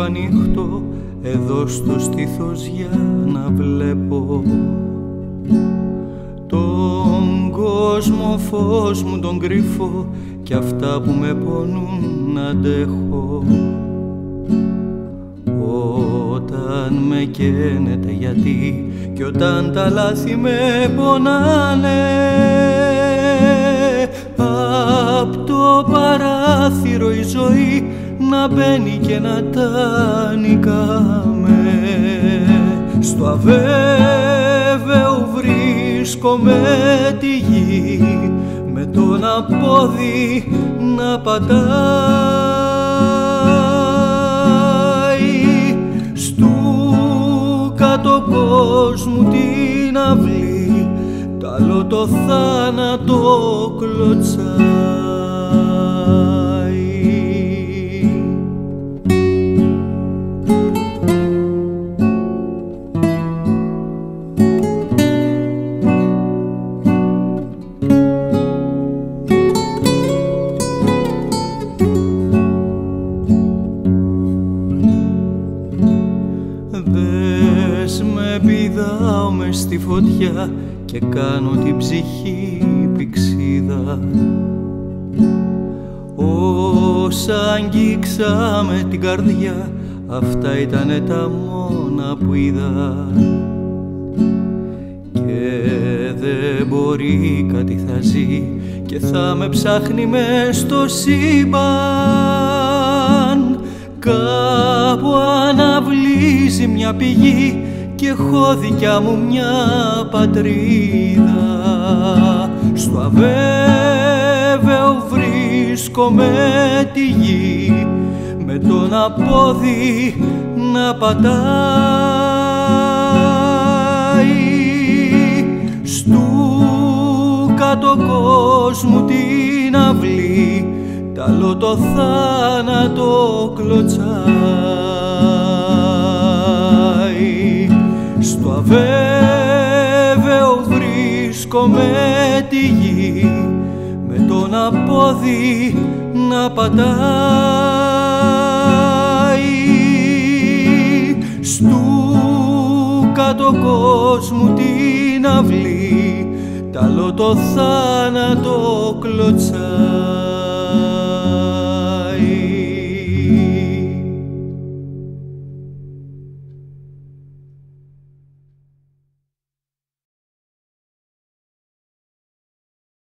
ανοιχτό εδώ στο στήθος για να βλέπω τον κόσμο, φως μου τον κρύφω κι αυτά που με πονούν να αντέχω. Όταν με καίνεται γιατί κι όταν τα λάθη με πονάνε, απ' το παράθυρο η ζωή να μπαίνει και να τα νικάμε. Στο αβέβαιο βρίσκομαι τη γη με το ένα πόδι να πατάει. Στου κάτω κόσμου την αυλή τ' άλλο το θάνατο κλωτσάει. Δες με πηδάω μες στη φωτιά και κάνω την ψυχή πηξίδα. Όσα αγγίξα με την καρδιά, αυτά ήτανε τα μόνα που είδα. Και δεν μπορεί κάτι θα ζει και θα με ψάχνει μες στο σύμπαν. Κάπου αναβλύζει μια πηγή και έχω δικιά μου μια πατρίδα. Στο αβέβαιο βρίσκομαι τη γη με τον απόδι να πατάει. Στου κάτω κόσμου την αυλή τ' άλλο το θάνατο κλωτσάει. Στο αβέβαιο βρίσκομαι τη γη με τον απόδι να πατάει. Στου κάτω κόσμου την αυλή τ' άλλο το θάνατο κλωτσάει.